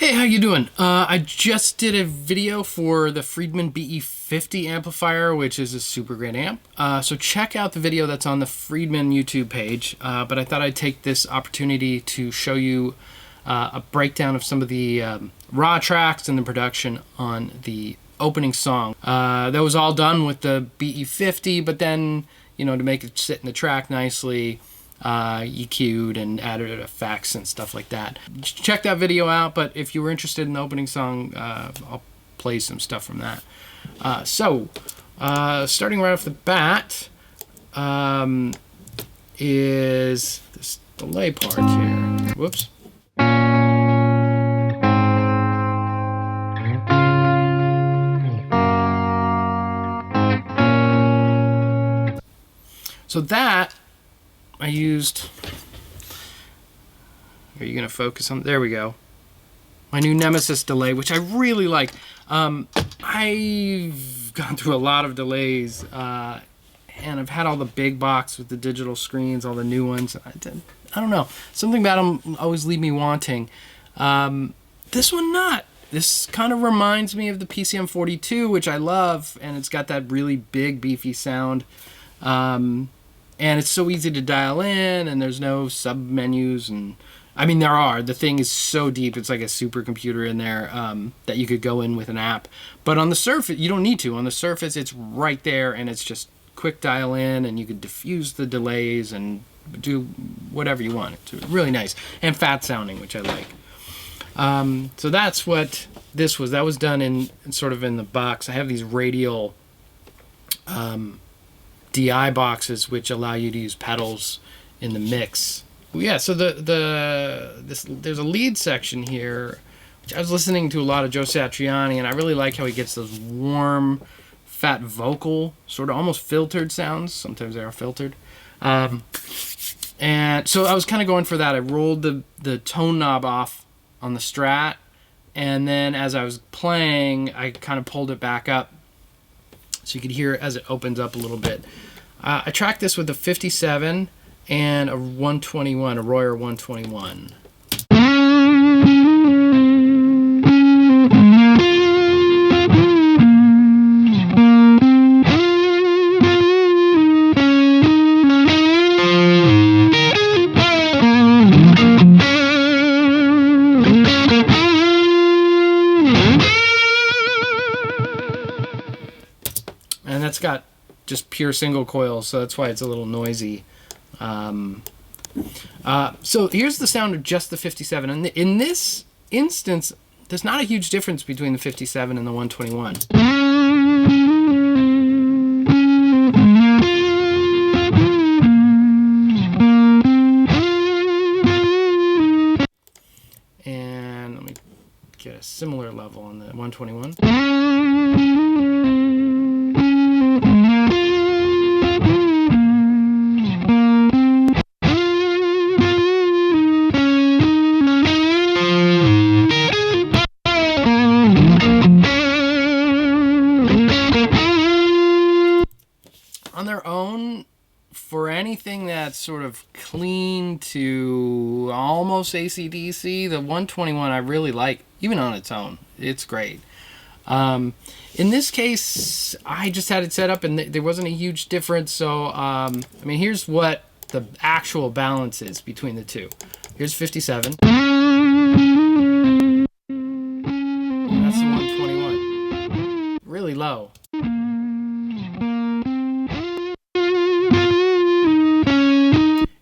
Hey, how you doing? I just did a video for the Friedman BE50 amplifier, which is a super great amp. So check out the video that's on the Friedman YouTube page. But I thought I'd take this opportunity to show you a breakdown of some of the raw tracks and the production on the opening song. That was all done with the BE50, but then, you know, to make it sit in the track nicely, EQ'd and added effects and stuff like that. Check that video out, but if you were interested in the opening song, I'll play some stuff from that. Starting right off the bat is this delay part here. Whoops. So that I used, are you going to focus on, there we go, my new Nemesis delay, which I really like. I've gone through a lot of delays, and I've had all the big box with the digital screens, all the new ones. I don't know, something about them always leave me wanting. This one not. This kind of reminds me of the PCM42, which I love, and it's got that really big, beefy sound. And it's so easy to dial in, and there's no sub-menus, and I mean there are. The thing is so deep, it's like a supercomputer in there that you could go in with an app. But on the Surface, you don't need to. On the Surface, it's right there, and it's just quick dial in, and you could diffuse the delays and do whatever you want. It's really nice, and fat sounding, which I like. So that's what this was. That was done in sort of in the box. I have these radial DI boxes which allow you to use pedals in the mix. Yeah, so there's a lead section here, which I was listening to a lot of Joe Satriani, and I really like how he gets those warm, fat vocal, sort of almost filtered sounds. Sometimes they are filtered. And so I was kind of going for that. I rolled the tone knob off on the Strat, and then as I was playing, I kind of pulled it back up so you could hear it as it opens up a little bit. I tracked this with a 57 and a 121, a Royer 121. And that's got just pure single coils, so that's why it's a little noisy. So here's the sound of just the 57. And in this instance, there's not a huge difference between the 57 and the 121. And let me get a similar level on the 121. On their own, for anything that's sort of clean to almost AC/DC, the 121 I really like, even on its own. It's great. In this case, I just had it set up and there wasn't a huge difference. So, I mean, here's what the actual balance is between the two. Here's 57. And that's the 121. Really low.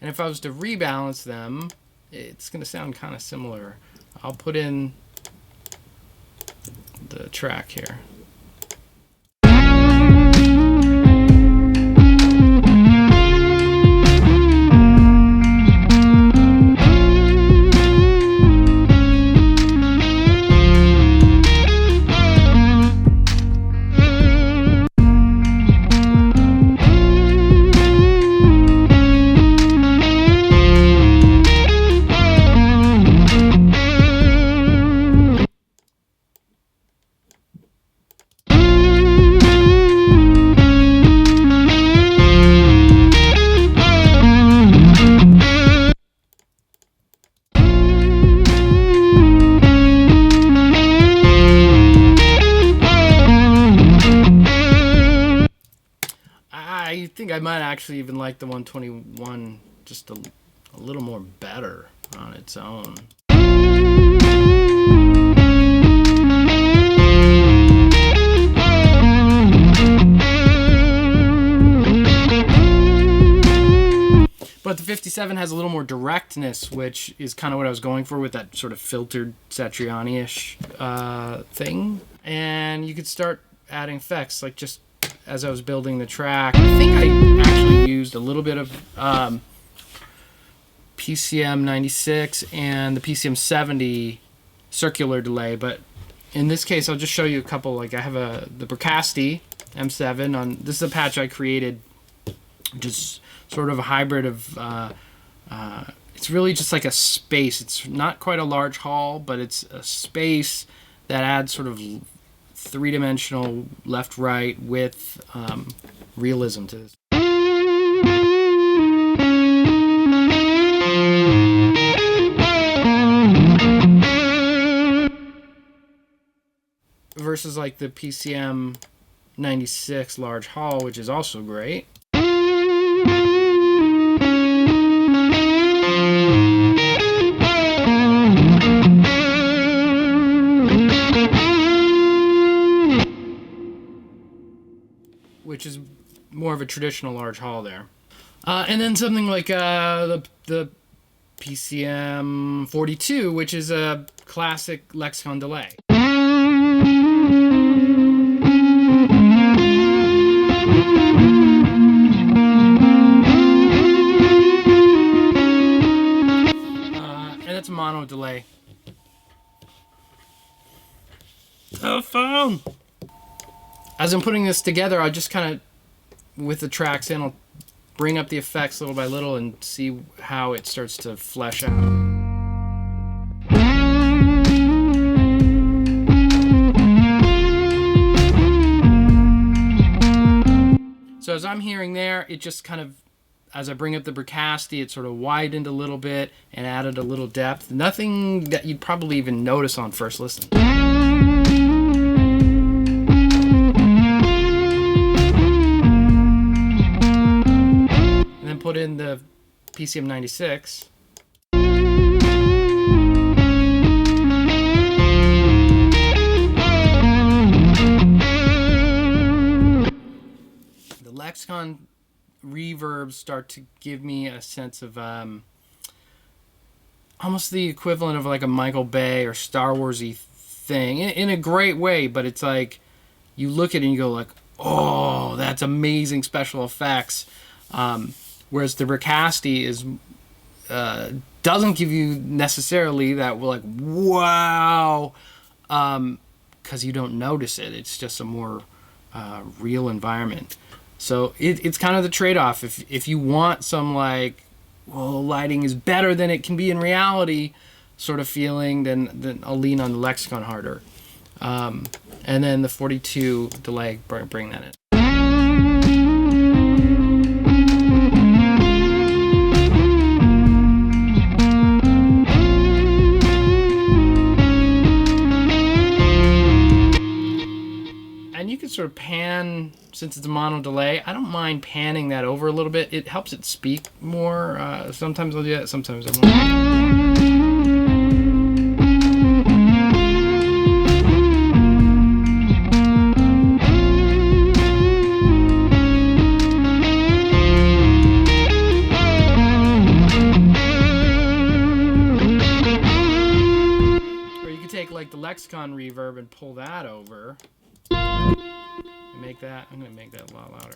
And if I was to rebalance them, it's going to sound kind of similar. I'll put in the track here. think I might actually even like the 121 just a little more better on its own. But the 57 has a little more directness, which is kind of what I was going for with that sort of filtered Satriani-ish thing. And you could start adding effects, like just as I was building the track. I think I actually used a little bit of PCM 96 and the PCM 70 circular delay, but in this case I'll just show you a couple. Like I have the Bricasti M7 on. This is a patch I created, just sort of a hybrid of it's really just like a space. It's not quite a large hall, but it's a space that adds sort of three-dimensional left-right with realism to this. Versus like the PCM 96 large hall, which is also great. Which is more of a traditional large hall there. And then something like the PCM 42, which is a classic Lexicon delay. And it's a mono delay. Oh, phone! As I'm putting this together, I'll just kind of, with the tracks in, I'll bring up the effects little by little and see how it starts to flesh out. So as I'm hearing there, it just kind of, as I bring up the Bricasti, it sort of widened a little bit and added a little depth. Nothing that you'd probably even notice on first listen. Put in the PCM 96. The Lexicon reverbs start to give me a sense of almost the equivalent of like a Michael Bay or Star Wars-y thing in a great way, but it's like you look at it and you go like, oh, that's amazing special effects. Whereas the Bricasti is doesn't give you necessarily that like wow, because you don't notice it. It's just a more real environment. So it's kind of the trade-off. If you want some like, well, lighting is better than it can be in reality sort of feeling, then I'll lean on the Lexicon harder. And then the 42 delay, bring that in. And you can sort of pan, since it's a mono delay, I don't mind panning that over a little bit. It helps it speak more. Sometimes I'll do that, sometimes I won't. Or you could take like the Lexicon reverb and pull that over. Make that, I'm going to make that a lot louder.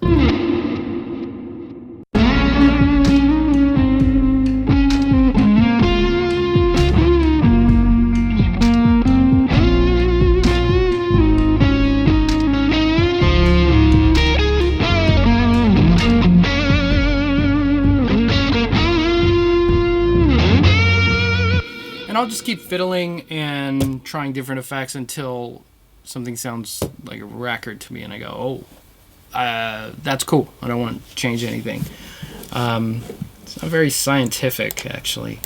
And I'll just keep fiddling and trying different effects until something sounds like a record to me and I go, oh, that's cool. I don't want to change anything. It's not very scientific, actually.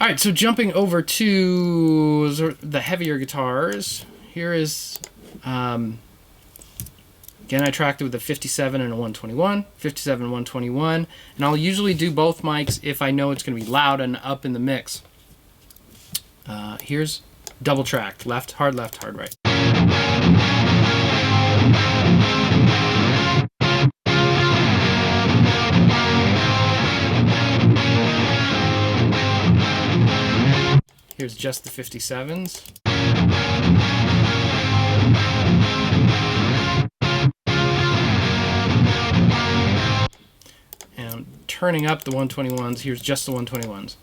All right, so jumping over to the heavier guitars, here is Again, I tracked it with a 57 and a 121, 57 and 121, and I'll usually do both mics if I know it's going to be loud and up in the mix. Here's double tracked, left, hard, right. Here's just the 57s. And turning up the 121s, here's just the 121s.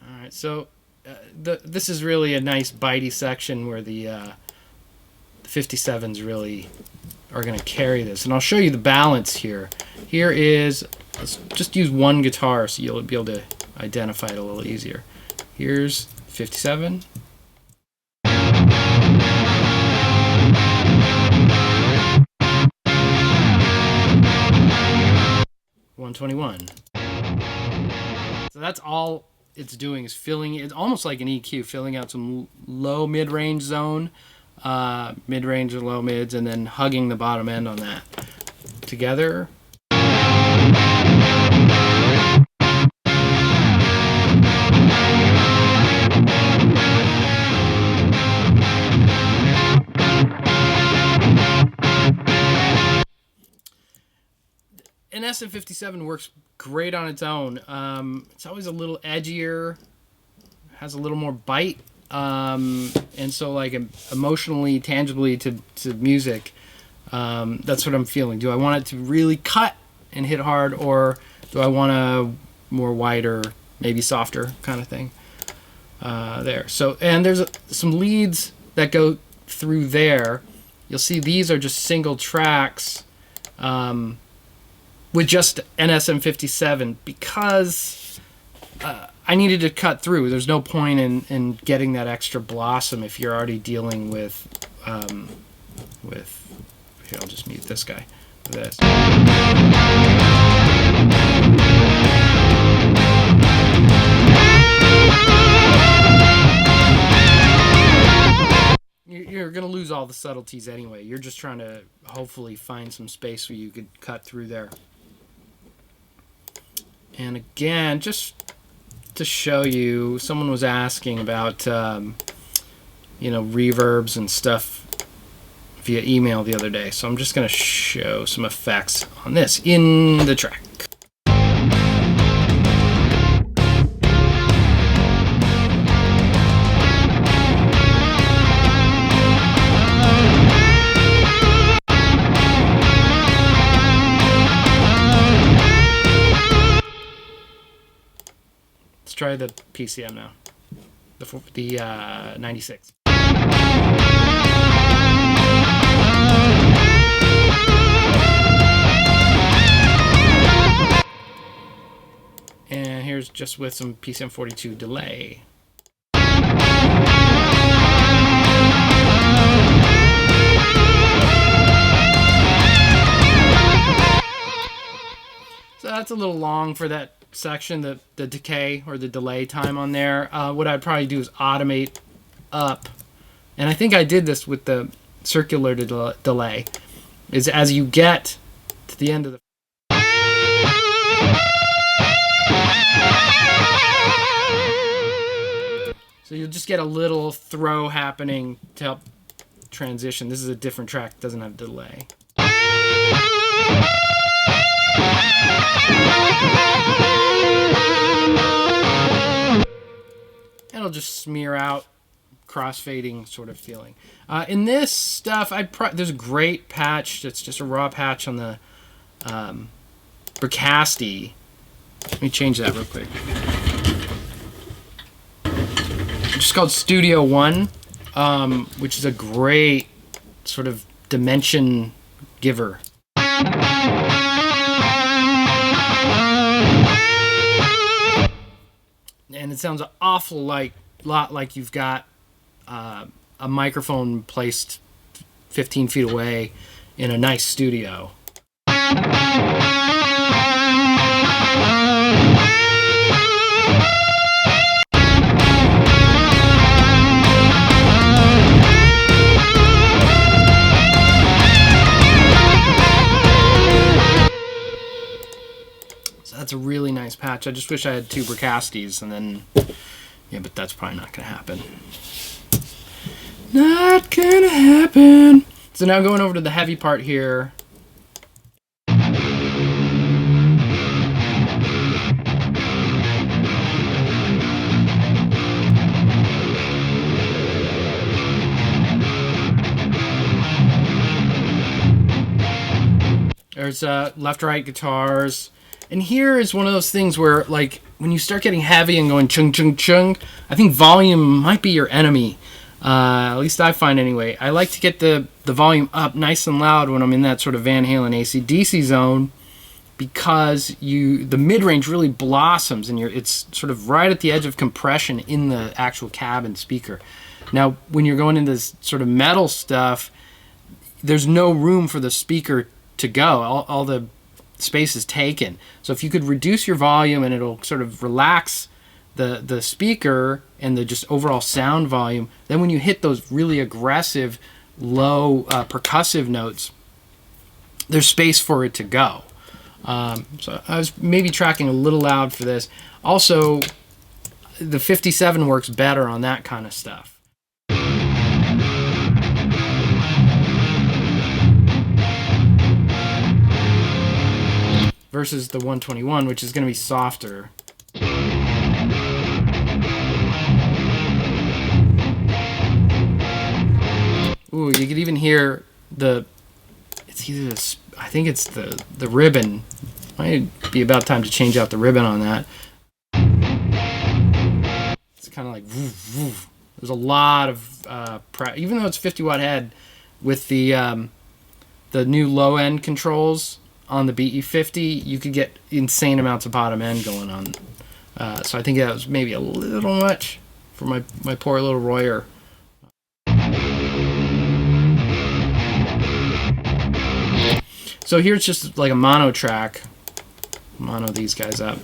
Alright, so this is really a nice bitey section where the 57s really are going to carry this. And I'll show you the balance here. Here is, let's just use one guitar so you'll be able to identify it a little easier. Here's 57. $121. So that's all it's doing, is filling. It's almost like an EQ, filling out some low mid-range zone, mid-range and low mids, and then hugging the bottom end on that together. An SM57 works great on its own. It's always a little edgier, has a little more bite, and so like emotionally, tangibly to music, that's what I'm feeling. Do I want it to really cut and hit hard, or do I want a more wider, maybe softer kind of thing? There. So, and there's some leads that go through there. You'll see these are just single tracks. With just an SM57, because I needed to cut through. There's no point in getting that extra blossom if you're already dealing with here, I'll just mute this guy. This. You're going to lose all the subtleties anyway. You're just trying to hopefully find some space where you could cut through there. And again, just to show you, someone was asking about, reverbs and stuff via email the other day. So I'm just going to show some effects on this in the track. Try the PCM now, the 96. And here's just with some PCM 42 delay. So that's a little long for that section, the decay or the delay time on there. What I'd probably do is automate up, and I think I did this with the circular delay, is as you get to the end of the so you'll just get a little throw happening to help transition. This is a different track, doesn't have delay. It'll just smear out, crossfading sort of feeling. In this stuff, there's a great patch that's just a raw patch on the Bricasti. Let me change that real quick. It's just called Studio One, which is a great sort of dimension giver. And it sounds an awful lot like you've got a microphone placed 15 feet away in a nice studio. That's a really nice patch. I just wish I had two Bricastes, and then, yeah, but that's probably not going to happen. Not going to happen. So now going over to the heavy part here. There's left-right guitars. And here is one of those things where, like, when you start getting heavy and going chung chung chung, I think volume might be your enemy. At least I find anyway. I like to get the volume up nice and loud when I'm in that sort of Van Halen AC/DC zone, because the mid-range really blossoms, and it's sort of right at the edge of compression in the actual cabin speaker. Now, when you're going into this sort of metal stuff, there's no room for the speaker to go. All the space is taken. So if you could reduce your volume, and it'll sort of relax the speaker and the just overall sound volume, then when you hit those really aggressive, low percussive notes, there's space for it to go. So I was maybe tracking a little loud for this. Also, the 57 works better on that kind of stuff. Versus the 121, which is going to be softer. Ooh, you could even hear it's either I think it's the ribbon. Might be about time to change out the ribbon on that. It's kind of like woof, woof. There's a lot of even though it's 50 watt head, with the new low end controls on the BE50, you could get insane amounts of bottom end going on. So I think that was maybe a little much for my poor little Royer. So here's just like a mono track. Mono these guys up.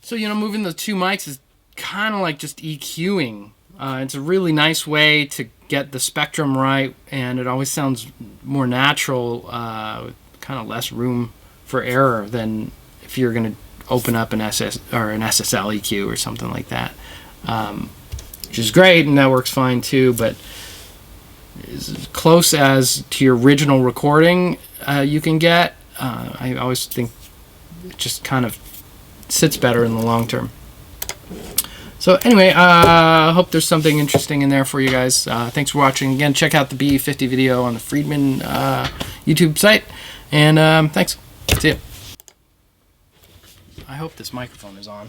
So, moving the two mics is kind of like just EQing. It's a really nice way to get the spectrum right, and it always sounds more natural, with kind of less room for error than if you're going to open up an SSL EQ or something like that, which is great, and that works fine too. But as close as to your original recording you can get, I always think it just kind of sits better in the long term. So anyway, I hope there's something interesting in there for you guys. Thanks for watching. Again, check out the BE50 video on the Friedman YouTube site. And thanks. See ya. I hope this microphone is on.